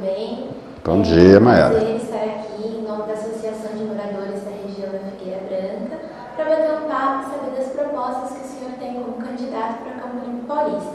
bem? Bom dia, Mayara. É um prazer estar aqui em nome da Associação de Moradores da região da Figueira Branca para bater um papo e saber das propostas que o senhor tem como candidato para Campo Limpo Paulista.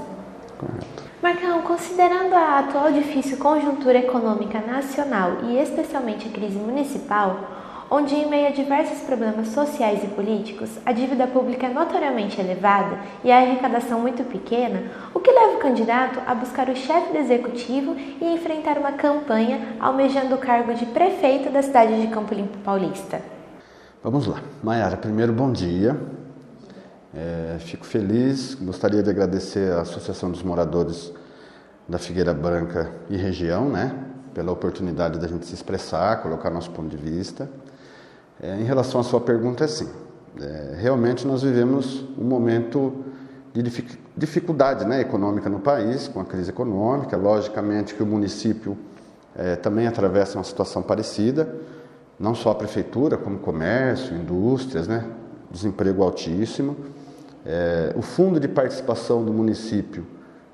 Correto. Marcão, considerando a atual difícil conjuntura econômica nacional e especialmente a crise municipal, onde em meio a diversos problemas sociais e políticos, a dívida pública é notoriamente elevada e a arrecadação muito pequena, o que leva o candidato a buscar o chefe do executivo e enfrentar uma campanha almejando o cargo de prefeito da cidade de Campo Limpo Paulista? Vamos lá. Mayara, primeiro, bom dia. Fico feliz, gostaria de agradecer à Associação dos Moradores da Figueira Branca e região, pela oportunidade da gente se expressar, colocar nosso ponto de vista. Em relação à sua pergunta, realmente nós vivemos um momento de dificuldade econômica no país, com a crise econômica. Logicamente que o município também atravessa uma situação parecida, não só a prefeitura, como comércio, indústrias, desemprego altíssimo. O fundo de participação do município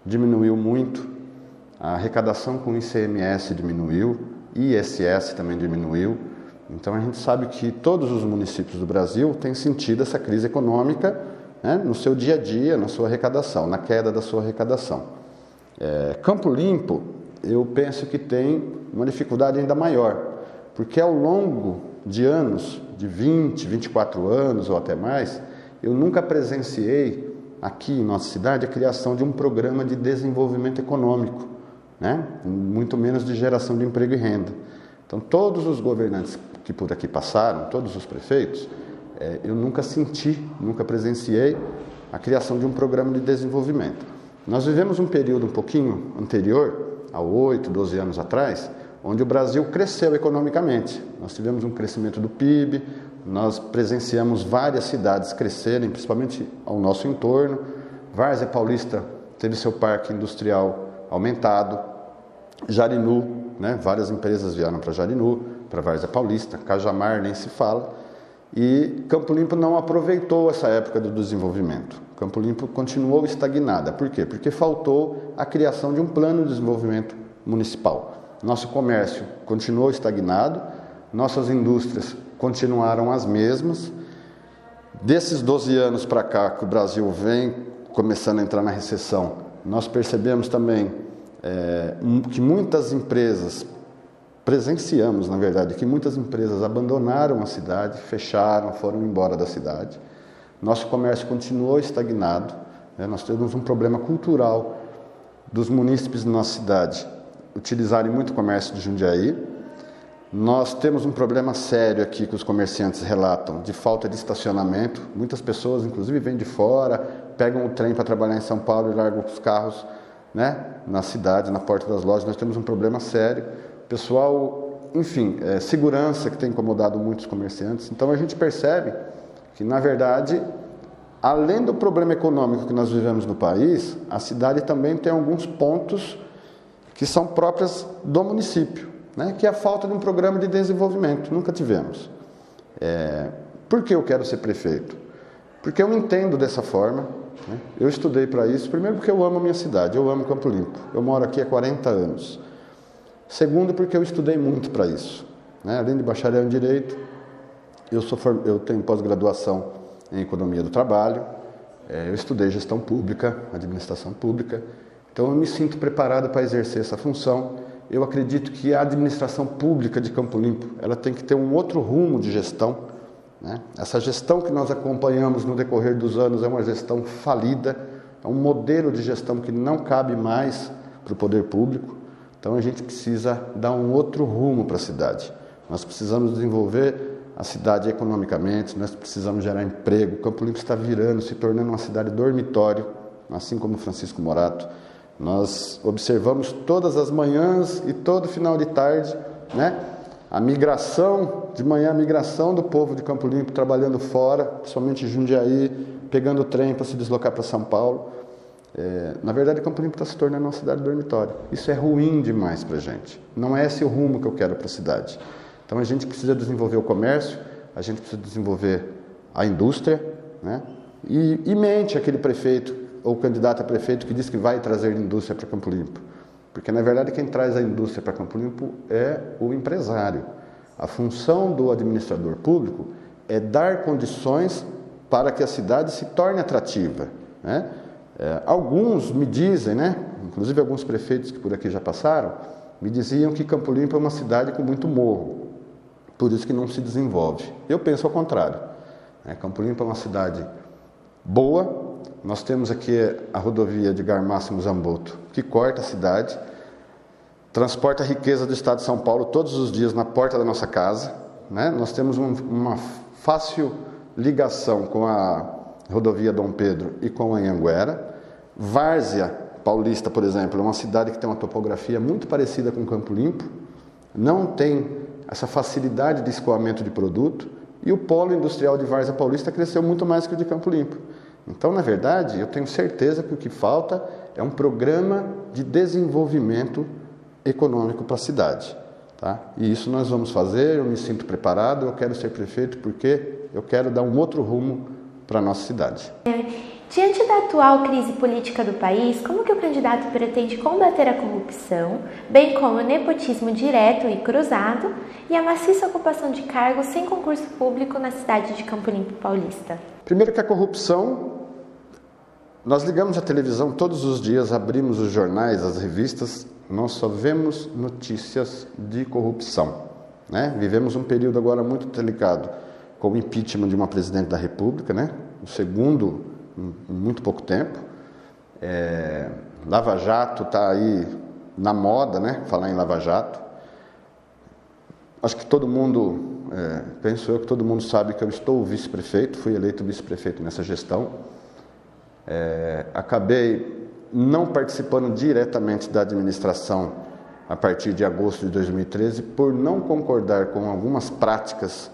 diminuiu muito, a arrecadação com o ICMS diminuiu, ISS também diminuiu. Então a gente sabe que todos os municípios do Brasil têm sentido essa crise econômica no seu dia a dia, na sua arrecadação, na queda da sua arrecadação. Campo Limpo, eu penso que tem uma dificuldade ainda maior, porque ao longo de anos, de 20, 24 anos ou até mais, eu nunca presenciei aqui em nossa cidade a criação de um programa de desenvolvimento econômico, muito menos de geração de emprego e renda. Então, todos os governantes que por aqui passaram, todos os prefeitos, eu nunca presenciei a criação de um programa de desenvolvimento. Nós vivemos um período um pouquinho anterior, há 8, 12 anos atrás, onde o Brasil cresceu economicamente. Nós tivemos um crescimento do PIB, nós presenciamos várias cidades crescerem, principalmente ao nosso entorno. Várzea Paulista teve seu parque industrial aumentado, Jarinu, várias empresas vieram para Jarinu, para Várzea Paulista, Cajamar nem se fala, e Campo Limpo não aproveitou essa época do desenvolvimento. Campo Limpo continuou estagnada. Por quê? Porque faltou a criação de um plano de desenvolvimento municipal. Nosso comércio continuou estagnado, nossas indústrias continuaram as mesmas. Desses 12 anos para cá que o Brasil vem começando a entrar na recessão, nós percebemos também que muitas empresas, presenciamos na verdade, que muitas empresas abandonaram a cidade, fecharam, foram embora da cidade. Nosso comércio continuou estagnado, nós temos um problema cultural dos munícipes da nossa cidade utilizarem muito o comércio de Jundiaí. Nós temos um problema sério aqui que os comerciantes relatam de falta de estacionamento. Muitas pessoas, inclusive, vêm de fora, pegam o trem para trabalhar em São Paulo e largam os carros na cidade, na porta das lojas. Nós temos um problema sério. Pessoal, enfim, segurança que tem incomodado muitos comerciantes. Então a gente percebe que, na verdade, além do problema econômico que nós vivemos no país, a cidade também tem alguns pontos que são próprias do município, que é a falta de um programa de desenvolvimento. Nunca tivemos. Por que eu quero ser prefeito? Porque eu entendo dessa forma. Eu estudei para isso, primeiro porque eu amo a minha cidade, eu amo Campo Limpo, eu moro aqui há 40 anos. Segundo, porque eu estudei muito para isso. Além de bacharel em Direito, eu tenho pós-graduação em Economia do Trabalho, eu estudei Gestão Pública, Administração Pública, então eu me sinto preparado para exercer essa função. Eu acredito que a administração pública de Campo Limpo, ela tem que ter um outro rumo de gestão. Essa gestão que nós acompanhamos no decorrer dos anos é uma gestão falida, é um modelo de gestão que não cabe mais para o poder público. Então a gente precisa dar um outro rumo para a cidade. Nós precisamos desenvolver a cidade economicamente, nós precisamos gerar emprego. Campo Limpo está se tornando uma cidade dormitório, assim como Francisco Morato. Nós observamos todas as manhãs e todo final de tarde, a migração, de manhã a migração do povo de Campo Limpo trabalhando fora, principalmente Jundiaí, pegando o trem para se deslocar para São Paulo. Na verdade, Campo Limpo está se tornando uma cidade dormitório. Isso é ruim demais para a gente. Não é esse o rumo que eu quero para a cidade. Então a gente precisa desenvolver o comércio, a gente precisa desenvolver a indústria, e mente aquele prefeito ou candidato a prefeito que diz que vai trazer indústria para Campo Limpo. Porque, na verdade, quem traz a indústria para Campo Limpo é o empresário. A função do administrador público é dar condições para que a cidade se torne atrativa, né? Alguns me dizem, né, inclusive alguns prefeitos que por aqui já passaram, me diziam que Campo Limpo é uma cidade com muito morro, por isso que não se desenvolve. Eu penso ao contrário. Campo Limpo é uma cidade boa, nós temos aqui a rodovia de Garmácimo-Zamboto, que corta a cidade, transporta a riqueza do estado de São Paulo todos os dias na porta da nossa casa, né? Nós temos uma fácil ligação com a rodovia Dom Pedro e com a Anhanguera. Várzea Paulista, por exemplo, é uma cidade que tem uma topografia muito parecida com Campo Limpo, não tem essa facilidade de escoamento de produto, e o polo industrial de Várzea Paulista cresceu muito mais que o de Campo Limpo. Então, na verdade, eu tenho certeza que o que falta é um programa de desenvolvimento econômico para a cidade, tá? E isso nós vamos fazer, eu me sinto preparado, eu quero ser prefeito porque eu quero dar um outro rumo para a nossa cidade. Diante da atual crise política do país, como que o candidato pretende combater a corrupção, bem como o nepotismo direto e cruzado e a maciça ocupação de cargos sem concurso público na cidade de Campo Limpo Paulista? Primeiro que a corrupção, nós ligamos a televisão todos os dias, abrimos os jornais, as revistas, nós só vemos notícias de corrupção, né? Vivemos um período agora muito delicado com o impeachment de uma presidente da República, né? O segundo em muito pouco tempo. Lava Jato está aí na moda, né? Falar em Lava Jato. Acho que todo mundo, penso eu que todo mundo sabe que eu estou vice-prefeito, fui eleito vice-prefeito nessa gestão. Acabei não participando diretamente da administração a partir de agosto de 2013, por não concordar com algumas práticas,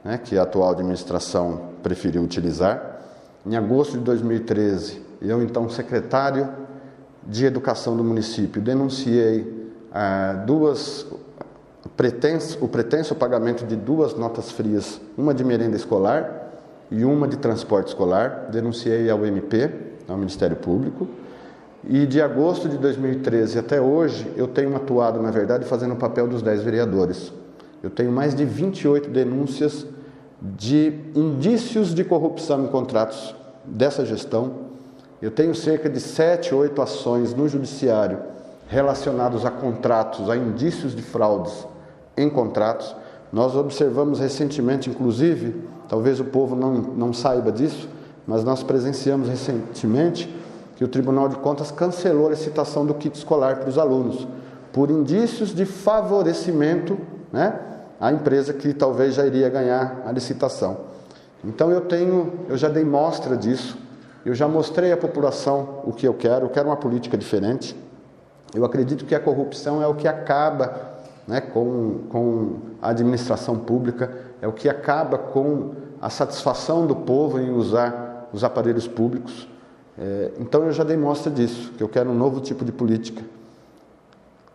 né, que a atual administração preferiu utilizar. Em agosto de 2013, eu, então secretário de Educação do município, denunciei o pretenso pagamento de 2 notas frias, uma de merenda escolar e uma de transporte escolar. Denunciei ao MP, ao Ministério Público. E de agosto de 2013 até hoje, eu tenho atuado, na verdade, fazendo o papel dos 10 vereadores. Eu tenho mais de 28 denúncias de indícios de corrupção em contratos dessa gestão. Eu tenho cerca de 7, 8 ações no judiciário relacionadas a contratos, a indícios de fraudes em contratos. Nós observamos recentemente, inclusive, talvez o povo não saiba disso, mas nós presenciamos recentemente que o Tribunal de Contas cancelou a licitação do kit escolar para os alunos, por indícios de favorecimento, né, à empresa que talvez já iria ganhar a licitação. Então eu já dei mostra disso, eu já mostrei à população o que eu quero uma política diferente. Eu acredito que a corrupção é o que acaba, né, com a administração pública, é o que acaba com a satisfação do povo em usar os aparelhos públicos. Então eu já dei mostra disso, que eu quero um novo tipo de política,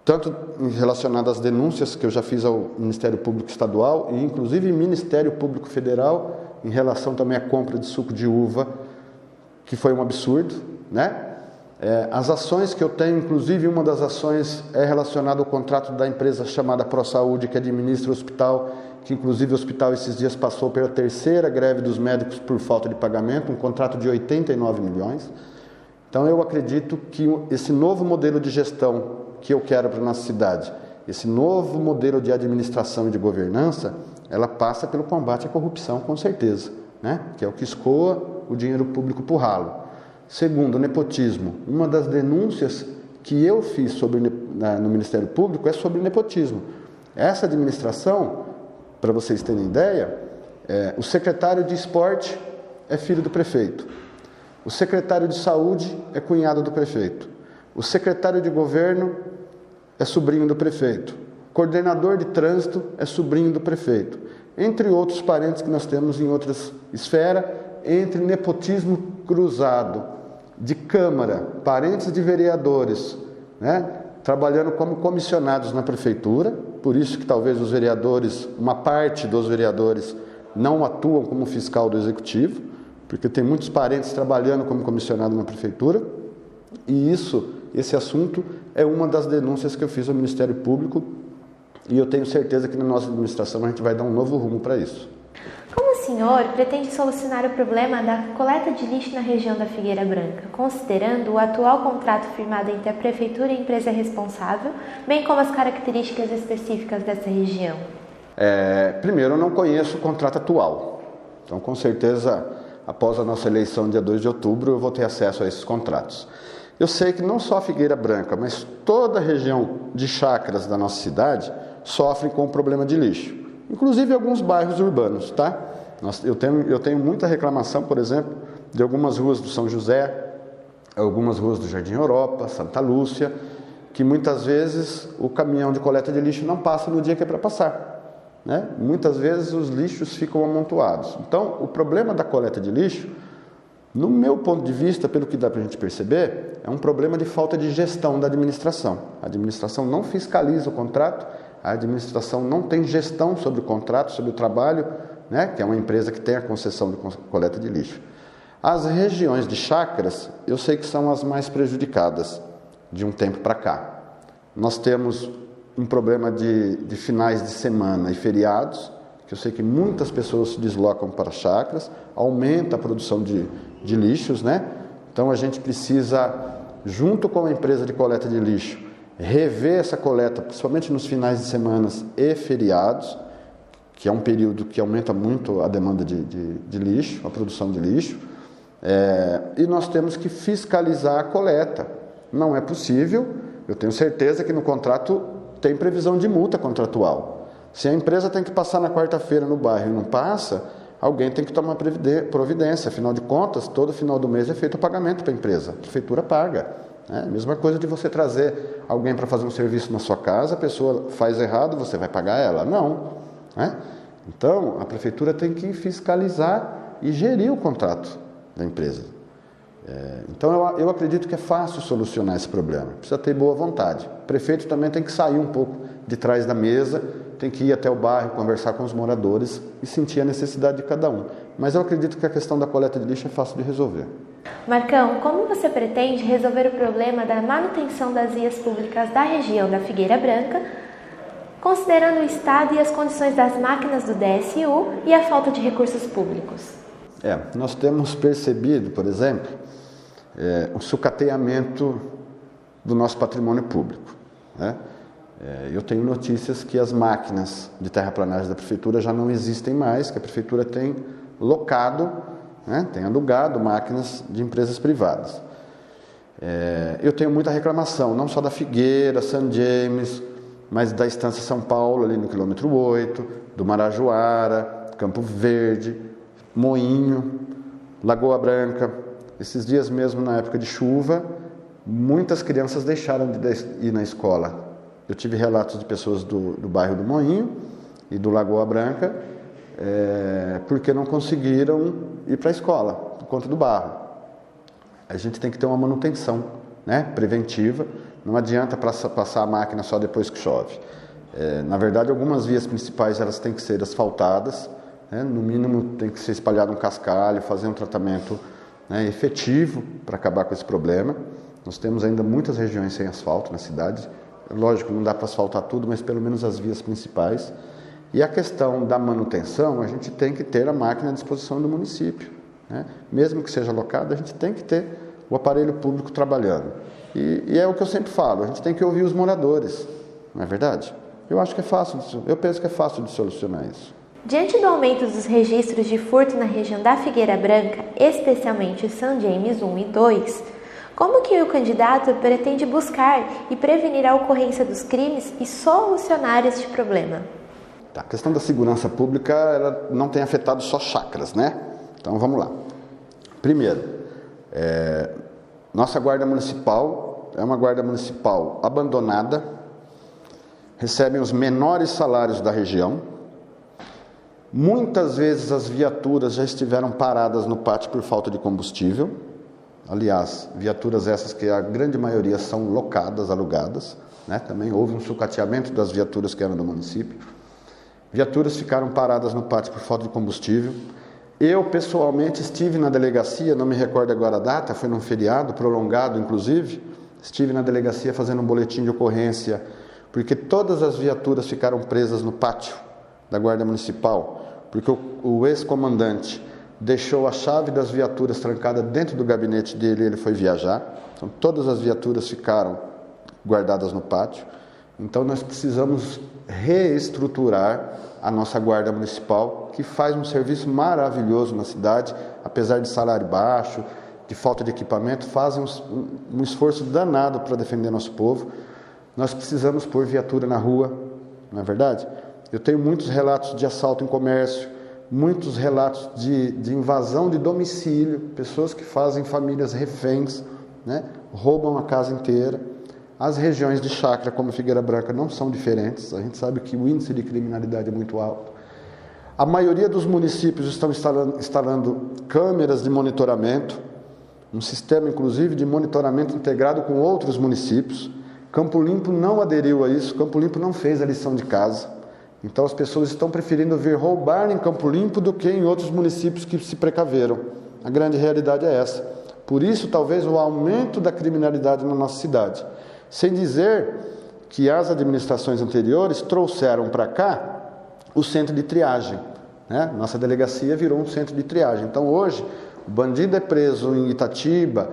tanto relacionado às denúncias que eu já fiz ao Ministério Público Estadual e inclusive Ministério Público Federal, em relação também à compra de suco de uva, que foi um absurdo, né? As ações que eu tenho, inclusive uma das ações é relacionada ao contrato da empresa chamada ProSaúde, que administra o hospital, que inclusive o hospital esses dias passou pela 3ª greve dos médicos por falta de pagamento, um contrato de 89 milhões. Então eu acredito que esse novo modelo de gestão que eu quero para a nossa cidade, esse novo modelo de administração e de governança, ela passa pelo combate à corrupção, com certeza, né? Que é o que escoa o dinheiro público para o ralo. Segundo, o nepotismo. Uma das denúncias que eu fiz no Ministério Público é sobre nepotismo. Essa administração, para vocês terem ideia, o secretário de esporte é filho do prefeito, o secretário de saúde é cunhado do prefeito, o secretário de governo é sobrinho do prefeito, o coordenador de trânsito é sobrinho do prefeito, entre outros parentes que nós temos em outras esferas, entre nepotismo cruzado, de Câmara, parentes de vereadores, né, trabalhando como comissionados na prefeitura, por isso que talvez os vereadores, uma parte dos vereadores, não atuam como fiscal do executivo, porque tem muitos parentes trabalhando como comissionado na prefeitura, e esse assunto é uma das denúncias que eu fiz ao Ministério Público e eu tenho certeza que na nossa administração a gente vai dar um novo rumo para isso. Como o senhor pretende solucionar o problema da coleta de lixo na região da Figueira Branca, considerando o atual contrato firmado entre a Prefeitura e a empresa responsável, bem como as características específicas dessa região? Primeiro, eu não conheço o contrato atual. Então, com certeza, após a nossa eleição, dia 2 de outubro, eu vou ter acesso a esses contratos. Eu sei que não só a Figueira Branca, mas toda a região de chácaras da nossa cidade sofre com o problema de lixo. Inclusive alguns bairros urbanos, tá? Eu tenho muita reclamação, por exemplo, de algumas ruas do São José, algumas ruas do Jardim Europa, Santa Lúcia, que muitas vezes o caminhão de coleta de lixo não passa no dia que é para passar, né? Muitas vezes os lixos ficam amontoados. Então, o problema da coleta de lixo, no meu ponto de vista, pelo que dá para a gente perceber, é um problema de falta de gestão da administração. A administração não fiscaliza o contrato, a administração não tem gestão sobre o contrato, sobre o trabalho, né, que é uma empresa que tem a concessão de coleta de lixo. As regiões de chácaras, eu sei que são as mais prejudicadas de um tempo para cá. Nós temos um problema de finais de semana e feriados, que eu sei que muitas pessoas se deslocam para chácaras, aumenta a produção de lixos, né? Então a gente precisa, junto com a empresa de coleta de lixo, rever essa coleta, principalmente nos finais de semana e feriados, que é um período que aumenta muito a demanda de lixo, a produção de lixo, e nós temos que fiscalizar a coleta. Não é possível, eu tenho certeza que no contrato tem previsão de multa contratual. Se a empresa tem que passar na quarta-feira no bairro e não passa, alguém tem que tomar providência. Afinal de contas, todo final do mês é feito o pagamento para a empresa, a prefeitura paga. Mesma coisa de você trazer alguém para fazer um serviço na sua casa, a pessoa faz errado, você vai pagar ela? Não. Então, a prefeitura tem que fiscalizar e gerir o contrato da empresa. Então, eu acredito que é fácil solucionar esse problema. Precisa ter boa vontade. O prefeito também tem que sair um pouco de trás da mesa, tem que ir até o bairro, conversar com os moradores e sentir a necessidade de cada um. Mas eu acredito que a questão da coleta de lixo é fácil de resolver. Marcão, como você pretende resolver o problema da manutenção das vias públicas da região da Figueira Branca, considerando o estado e as condições das máquinas do DSU e a falta de recursos públicos? Nós temos percebido, por exemplo, o sucateamento do nosso patrimônio público, né? Eu tenho notícias que as máquinas de terraplanagem da prefeitura já não existem mais, que a prefeitura tem locado, né, tem alugado máquinas de empresas privadas. Eu tenho muita reclamação, não só da Figueira, San James, mas da Estância São Paulo, ali no quilômetro 8, do Marajoara, Campo Verde, Moinho, Lagoa Branca. Esses dias mesmo, na época de chuva, muitas crianças deixaram de ir na escola. Eu tive relatos de pessoas do bairro do Moinho e do Lagoa Branca, porque não conseguiram ir para a escola, por conta do barro. A gente tem que ter uma manutenção, né, preventiva, não adianta passar a máquina só depois que chove. Na verdade, algumas vias principais elas têm que ser asfaltadas, né, no mínimo tem que ser espalhado um cascalho, fazer um tratamento, né, efetivo para acabar com esse problema. Nós temos ainda muitas regiões sem asfalto na cidade. Lógico, não dá para asfaltar tudo, mas pelo menos as vias principais. E a questão da manutenção, a gente tem que ter a máquina à disposição do município, né? Mesmo que seja locada, a gente tem que ter o aparelho público trabalhando. E é o que eu sempre falo, a gente tem que ouvir os moradores, não é verdade? Eu acho que é fácil, eu penso que é fácil de solucionar isso. Diante do aumento dos registros de furto na região da Figueira Branca, especialmente San James 1 e 2, como que o candidato pretende buscar e prevenir a ocorrência dos crimes e solucionar este problema? A questão da segurança pública ela não tem afetado só chácaras, né? Então vamos lá. Primeiro, nossa guarda municipal é uma guarda municipal abandonada, recebem os menores salários da região. Muitas vezes as viaturas já estiveram paradas no pátio por falta de combustível. Aliás, viaturas essas que a grande maioria são locadas, alugadas, né? Também houve um sucateamento das viaturas que eram do município. Viaturas ficaram paradas no pátio por falta de combustível. Eu, pessoalmente, estive na delegacia, não me recordo agora a data, foi num feriado, prolongado inclusive, estive na delegacia fazendo um boletim de ocorrência, porque todas as viaturas ficaram presas no pátio da Guarda Municipal, porque o ex-comandante deixou a chave das viaturas trancada dentro do gabinete dele e ele foi viajar. Então, todas as viaturas ficaram guardadas no pátio. Então, nós precisamos reestruturar a nossa Guarda Municipal, que faz um serviço maravilhoso na cidade, apesar de salário baixo, de falta de equipamento, fazem um esforço danado para defender nosso povo. Nós precisamos pôr viatura na rua, não é verdade? Eu tenho muitos relatos de assalto em comércio, muitos relatos de invasão de domicílio, pessoas que fazem famílias reféns, né? Roubam a casa inteira. As regiões de chácara, como Figueira Branca, não são diferentes. A gente sabe que o índice de criminalidade é muito alto. A maioria dos municípios estão instalando câmeras de monitoramento, um sistema, inclusive, de monitoramento integrado com outros municípios. Campo Limpo não aderiu a isso, Campo Limpo não fez a lição de casa. Então, as pessoas estão preferindo vir roubar em Campo Limpo do que em outros municípios que se precaveram. A grande realidade é essa. Por isso, talvez, o aumento da criminalidade na nossa cidade. Sem dizer que as administrações anteriores trouxeram para cá o centro de triagem, né? Nossa delegacia virou um centro de triagem. Então, hoje, o bandido é preso em Itatiba,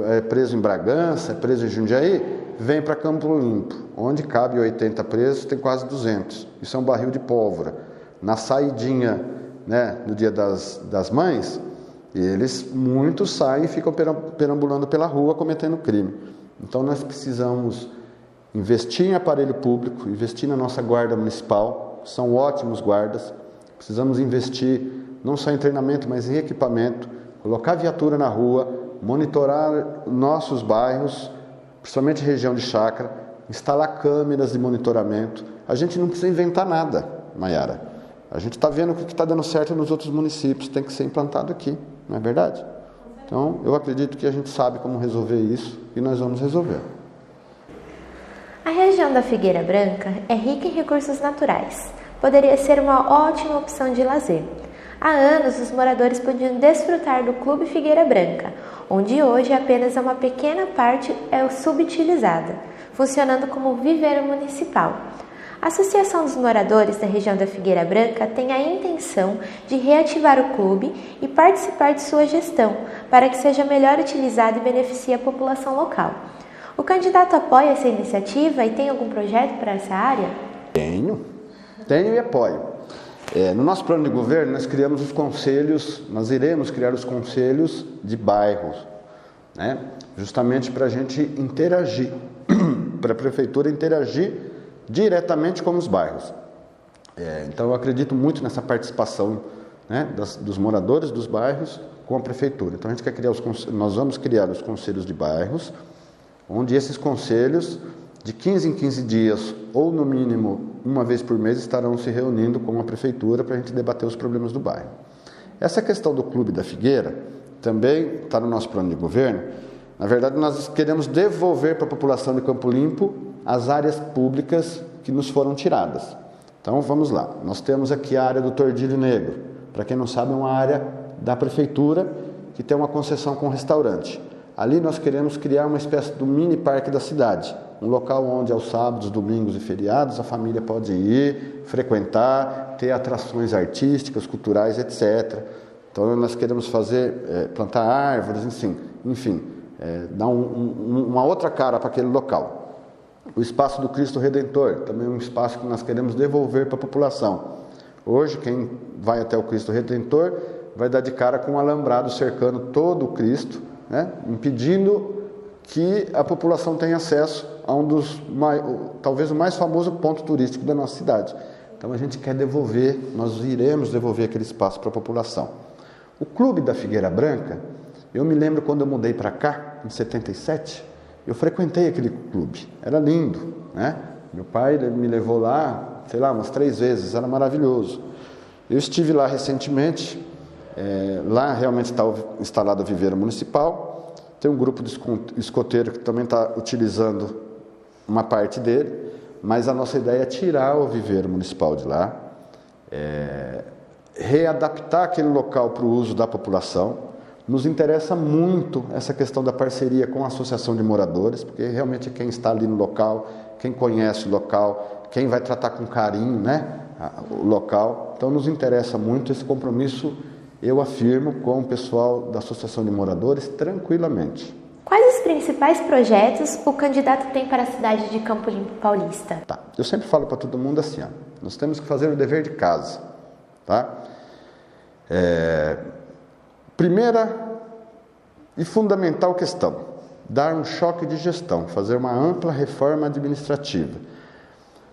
é preso em Bragança, é preso em Jundiaí, vem para Campo Limpo, onde cabe 80 presos, tem quase 200. Isso é um barril de pólvora. Na saidinha, né, no dia das mães, muitos saem e ficam perambulando pela rua cometendo crime. Então, nós precisamos investir em aparelho público, investir na nossa guarda municipal, são ótimos guardas. Precisamos investir não só em treinamento, mas em equipamento, colocar viatura na rua, monitorar nossos bairros, principalmente região de chácara, instalar câmeras de monitoramento. A gente não precisa inventar nada, Maiara. A gente está vendo o que está dando certo nos outros municípios, tem que ser implantado aqui, não é verdade? Então, eu acredito que a gente sabe como resolver isso e nós vamos resolver. A região da Figueira Branca é rica em recursos naturais. Poderia ser uma ótima opção de lazer. Há anos, os moradores podiam desfrutar do Clube Figueira Branca, onde hoje apenas uma pequena parte é subutilizada, funcionando como viveiro municipal. A Associação dos Moradores da região da Figueira Branca tem a intenção de reativar o clube e participar de sua gestão, para que seja melhor utilizado e beneficie a população local. O candidato apoia essa iniciativa e tem algum projeto para essa área? Tenho e apoio. No nosso plano de governo, nós criamos os conselhos, nós iremos criar os conselhos de bairros, né? Justamente para a gente interagir, para a prefeitura interagir diretamente com os bairros. Então, eu acredito muito nessa participação, né, dos moradores dos bairros com a prefeitura. Então, a gente quer criar nós vamos criar os conselhos de bairros, onde esses conselhos, de 15 em 15 dias, ou no mínimo uma vez por mês, estarão se reunindo com a prefeitura para a gente debater os problemas do bairro. Essa questão do Clube da Figueira também está no nosso plano de governo. Na verdade, nós queremos devolver para a população de Campo Limpo as áreas públicas que nos foram tiradas. Então, vamos lá. Nós temos aqui a área do Tordilho Negro. Para quem não sabe, é uma área da prefeitura que tem uma concessão com restaurante. Ali nós queremos criar uma espécie de mini parque da cidade, um local onde aos sábados, domingos e feriados a família pode ir, frequentar, ter atrações artísticas, culturais, etc. Então nós queremos plantar árvores, enfim, dar uma outra cara para aquele local. O espaço do Cristo Redentor, também é um espaço que nós queremos devolver para a população. Hoje, quem vai até o Cristo Redentor vai dar de cara com um alambrado cercando todo o Cristo, né, impedindo que a população tenha acesso a talvez o mais famoso ponto turístico da nossa cidade. Então a gente quer devolver, nós iremos devolver aquele espaço para a população. O Clube da Figueira Branca, eu me lembro quando eu mudei para cá, em 77, eu frequentei aquele clube, era lindo, né? Meu pai me levou lá, umas 3 vezes, era maravilhoso. Eu estive lá recentemente, lá realmente está instalado o viveiro municipal, tem um grupo de escoteiro que também está utilizando uma parte dele, mas a nossa ideia é tirar o viveiro municipal de lá, readaptar aquele local para o uso da população. Nos interessa muito essa questão da parceria com a associação de moradores, porque realmente quem está ali no local, quem conhece o local, quem vai tratar com carinho, né, o local. Então nos interessa muito esse compromisso, eu afirmo, com o pessoal da associação de moradores tranquilamente. Quais os principais projetos o candidato tem para a cidade de Campo Limpo Paulista? Tá. Eu sempre falo para todo mundo assim, ó, nós temos que fazer o dever de casa, tá? Primeira e fundamental questão, dar um choque de gestão, fazer uma ampla reforma administrativa.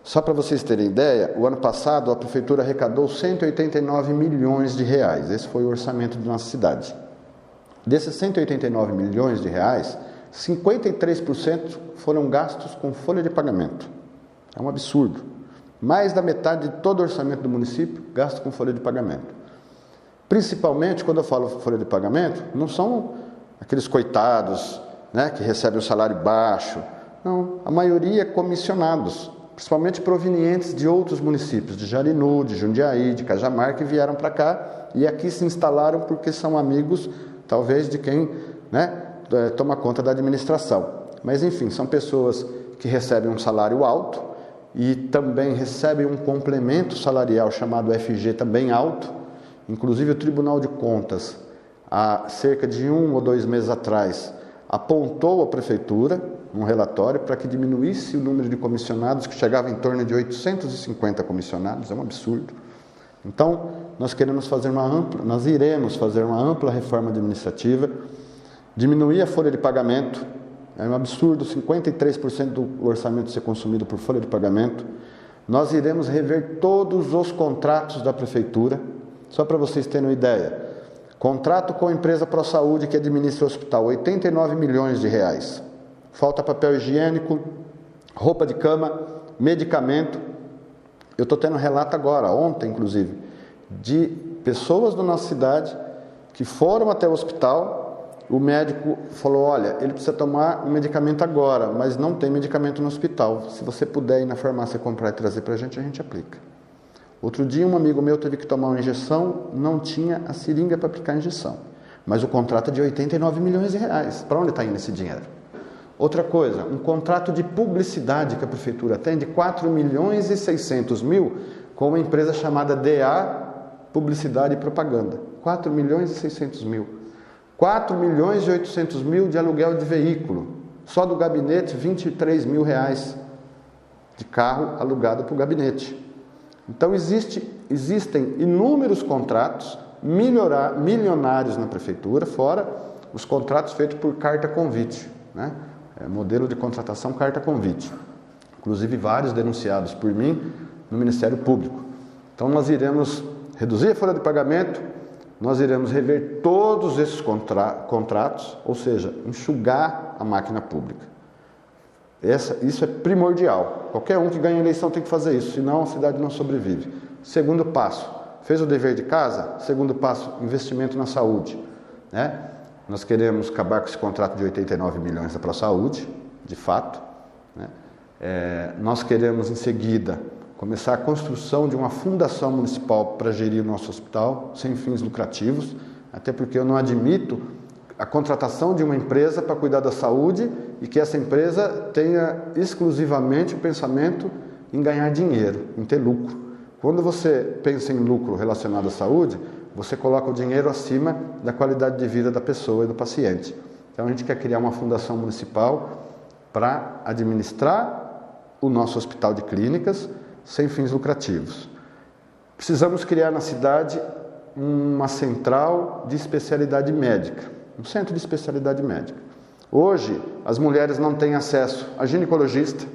Só para vocês terem ideia, o ano passado a prefeitura arrecadou 189 milhões de reais, esse foi o orçamento de nossa cidade. Desses 189 milhões de reais, 53% foram gastos com folha de pagamento. É um absurdo. Mais da metade de todo o orçamento do município gasto com folha de pagamento. Principalmente, quando eu falo folha de pagamento, não são aqueles coitados, né, que recebem um salário baixo. Não, a maioria é comissionados, principalmente provenientes de outros municípios, de Jarinu, de Jundiaí, de Cajamar, que vieram para cá e aqui se instalaram porque são amigos, talvez, de quem, né, toma conta da administração. Mas, enfim, são pessoas que recebem um salário alto e também recebem um complemento salarial chamado FG também alto. Inclusive o Tribunal de Contas, há cerca de 1 ou 2 meses atrás, apontou à Prefeitura um relatório para que diminuísse o número de comissionados, que chegava em torno de 850 comissionados, é um absurdo. Então, nós iremos fazer uma ampla reforma administrativa, diminuir a folha de pagamento, é um absurdo 53% do orçamento ser consumido por folha de pagamento. Nós iremos rever todos os contratos da Prefeitura. Só para vocês terem uma ideia, contrato com a empresa ProSaúde que administra o hospital, 89 milhões de reais. Falta papel higiênico, roupa de cama, medicamento. Eu estou tendo um relato agora, ontem inclusive, de pessoas da nossa cidade que foram até o hospital, o médico falou, olha, ele precisa tomar um medicamento agora, mas não tem medicamento no hospital. Se você puder ir na farmácia comprar e trazer para a gente aplica. Outro dia um amigo meu teve que tomar uma injeção, não tinha a seringa para aplicar a injeção. Mas o contrato é de 89 milhões de reais. Para onde está indo esse dinheiro? Outra coisa, um contrato de publicidade que a prefeitura tem de 4 milhões e 600 mil com uma empresa chamada DA Publicidade e Propaganda. 4 milhões e 600 mil. 4 milhões e 800 mil de aluguel de veículo. Só do gabinete, 23 mil reais de carro alugado para o gabinete. Então, existem inúmeros contratos milionários na prefeitura, fora os contratos feitos por carta-convite, né? Modelo de contratação carta-convite. Inclusive, vários denunciados por mim no Ministério Público. Então, nós iremos reduzir a folha de pagamento, nós iremos rever todos esses contratos, ou seja, enxugar a máquina pública. Isso é primordial. Qualquer um que ganha eleição tem que fazer isso, senão a cidade não sobrevive. Segundo passo, fez o dever de casa? Segundo passo, investimento na saúde, né? Nós queremos acabar com esse contrato de 89 milhões da ProSaúde, de fato, né? Nós queremos, em seguida, começar a construção de uma fundação municipal para gerir o nosso hospital, sem fins lucrativos, até porque eu não admito a contratação de uma empresa para cuidar da saúde e que essa empresa tenha exclusivamente o pensamento em ganhar dinheiro, em ter lucro. Quando você pensa em lucro relacionado à saúde, você coloca o dinheiro acima da qualidade de vida da pessoa e do paciente. Então a gente quer criar uma fundação municipal para administrar o nosso hospital de clínicas sem fins lucrativos. Precisamos criar na cidade uma central de especialidade médica. Um centro de especialidade médica. Hoje, as mulheres não têm acesso a ginecologista.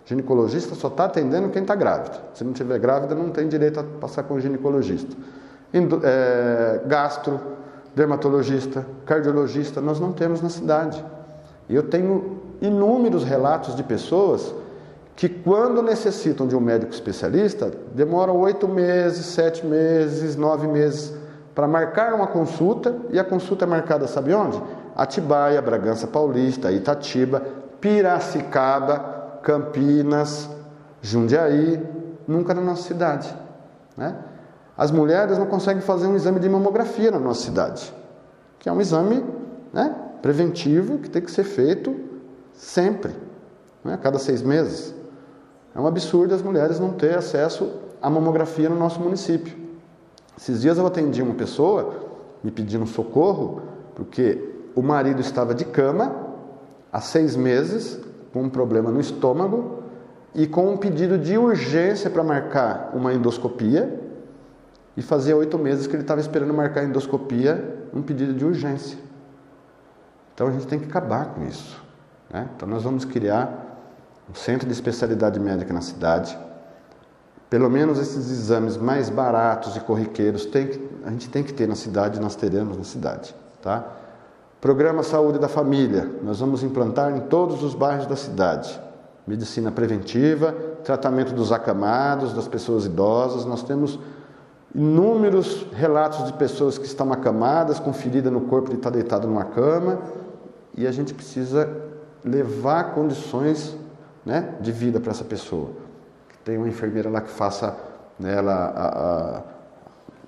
Ginecologista só está atendendo quem está grávida. Se não estiver grávida, não tem direito a passar com o ginecologista. Gastro, dermatologista, cardiologista, nós não temos na cidade. E eu tenho inúmeros relatos de pessoas que, quando necessitam de um médico especialista, demoram 8 meses, 7 meses, 9 meses para marcar uma consulta, e a consulta é marcada, sabe onde? Atibaia, Bragança Paulista, Itatiba, Piracicaba, Campinas, Jundiaí, nunca na nossa cidade, né? As mulheres não conseguem fazer um exame de mamografia na nossa cidade. que é um exame, né, preventivo que tem que ser feito sempre, né, a cada 6 meses. É um absurdo as mulheres não terem acesso à mamografia no nosso município. Esses dias eu atendi uma pessoa me pedindo socorro porque o marido estava de cama há 6 meses com um problema no estômago e com um pedido de urgência para marcar uma endoscopia, e fazia 8 meses que ele estava esperando marcar a endoscopia, um pedido de urgência. Então a gente tem que acabar com isso, né? Então nós vamos criar um centro de especialidade médica na cidade. Pelo menos esses exames mais baratos e corriqueiros a gente tem que ter na cidade, nós teremos na cidade, tá? Programa Saúde da Família, nós vamos implantar em todos os bairros da cidade. Medicina preventiva, tratamento dos acamados, das pessoas idosas. Nós temos inúmeros relatos de pessoas que estão acamadas, com ferida no corpo de estar deitado numa cama, e a gente precisa levar condições, né, de vida para essa pessoa. Tem uma enfermeira lá que faça, né,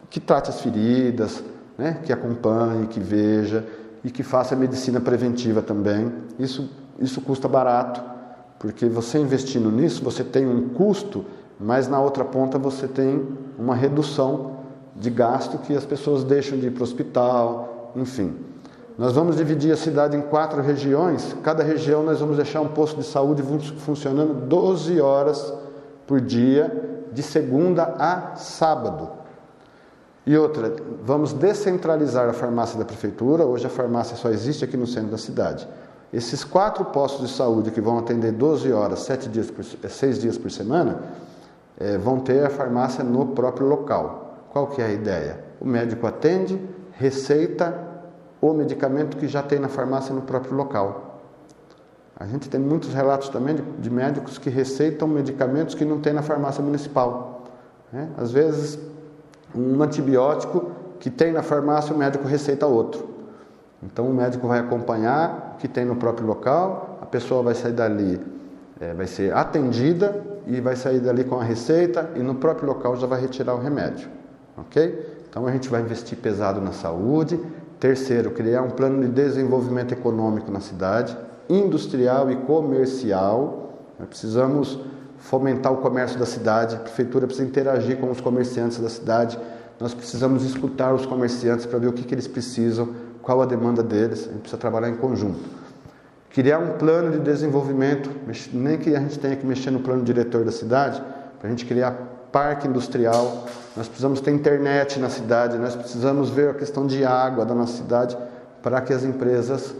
que trate as feridas, né, que acompanhe, que veja e que faça medicina preventiva também. Isso custa barato, porque você investindo nisso, você tem um custo, mas na outra ponta você tem uma redução de gasto que as pessoas deixam de ir para o hospital, enfim. Nós vamos dividir a cidade em 4 regiões, cada região nós vamos deixar um posto de saúde funcionando 12 horas por dia, de segunda a sábado. E outra, vamos descentralizar a farmácia da prefeitura. Hoje a farmácia só existe aqui no centro da cidade. Esses 4 postos de saúde que vão atender 12 horas, 6 dias por semana, vão ter a farmácia no próprio local. Qual que é a ideia? O médico atende, receita o medicamento que já tem na farmácia no próprio local. A gente tem muitos relatos também de médicos que receitam medicamentos que não tem na farmácia municipal, né? Às vezes, um antibiótico que tem na farmácia, o médico receita outro. Então, o médico vai acompanhar o que tem no próprio local, a pessoa vai sair dali, vai ser atendida e vai sair dali com a receita e no próprio local já vai retirar o remédio, ok? Então, a gente vai investir pesado na saúde. Terceiro, criar um plano de desenvolvimento econômico na cidade, industrial e comercial. Nós precisamos fomentar o comércio da cidade, a prefeitura precisa interagir com os comerciantes da cidade, nós precisamos escutar os comerciantes para ver o que eles precisam, qual a demanda deles, a gente precisa trabalhar em conjunto. Criar um plano de desenvolvimento, nem que a gente tenha que mexer no plano diretor da cidade, para a gente criar parque industrial, nós precisamos ter internet na cidade, nós precisamos ver a questão de água da nossa cidade, para que as empresas,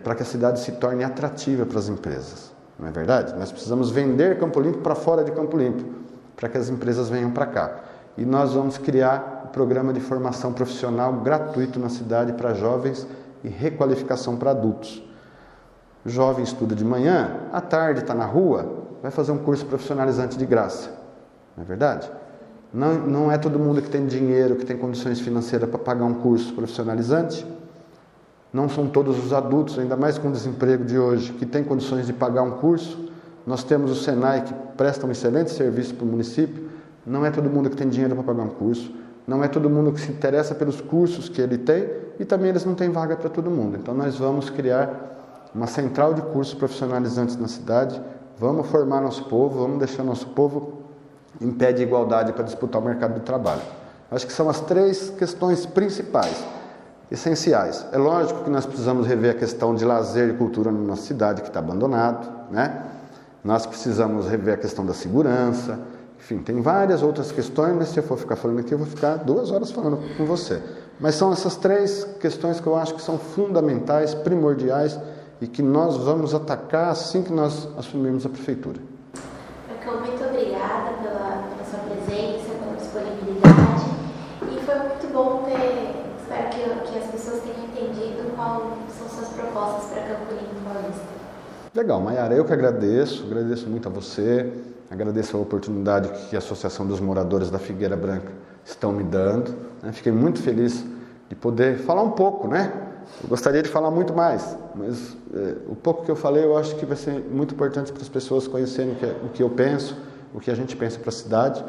para que a cidade se torne atrativa para as empresas. Não é verdade? Nós precisamos vender Campo Limpo para fora de Campo Limpo, para que as empresas venham para cá. E nós vamos criar um programa de formação profissional gratuito na cidade para jovens e requalificação para adultos. O jovem estuda de manhã, à tarde está na rua, vai fazer um curso profissionalizante de graça. Não é verdade? Não é todo mundo que tem dinheiro, que tem condições financeiras para pagar um curso profissionalizante. Não são todos os adultos, ainda mais com o desemprego de hoje, que têm condições de pagar um curso. Nós temos o Senai, que presta um excelente serviço para o município. Não é todo mundo que tem dinheiro para pagar um curso. Não é todo mundo que se interessa pelos cursos que ele tem. E também eles não têm vaga para todo mundo. Então nós vamos criar uma central de cursos profissionalizantes na cidade. Vamos formar nosso povo, vamos deixar nosso povo em pé de igualdade para disputar o mercado de trabalho. Acho que são as 3 questões principais, essenciais. É lógico que nós precisamos rever a questão de lazer e cultura na nossa cidade, que está abandonado, né? Nós precisamos rever a questão da segurança, enfim, tem várias outras questões, mas se eu for ficar falando aqui, eu vou ficar 2 horas falando com você. Mas são essas 3 questões que eu acho que são fundamentais, primordiais, e que nós vamos atacar assim que nós assumirmos a prefeitura. Muito obrigada pela sua presença, pela disponibilidade, e foi muito bom espero que as pessoas tenham entendido quais são suas propostas para Campo Limpo Paulista. Legal, Maiara, eu que agradeço muito a você, agradeço a oportunidade que a Associação dos Moradores da Figueira Branca estão me dando, né? Fiquei muito feliz de poder falar um pouco, né? Eu gostaria de falar muito mais, mas o pouco que eu falei eu acho que vai ser muito importante para as pessoas conhecerem o que eu penso, o que a gente pensa para a cidade.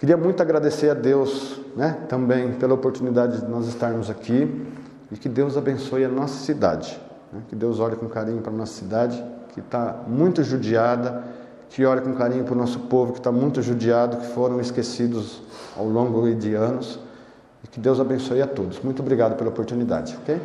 Queria muito agradecer a Deus, né, também pela oportunidade de nós estarmos aqui e que Deus abençoe a nossa cidade, né, que Deus olhe com carinho para a nossa cidade, que está muito judiada, que olhe com carinho para o nosso povo que está muito judiado, que foram esquecidos ao longo de anos, e que Deus abençoe a todos. Muito obrigado pela oportunidade, ok?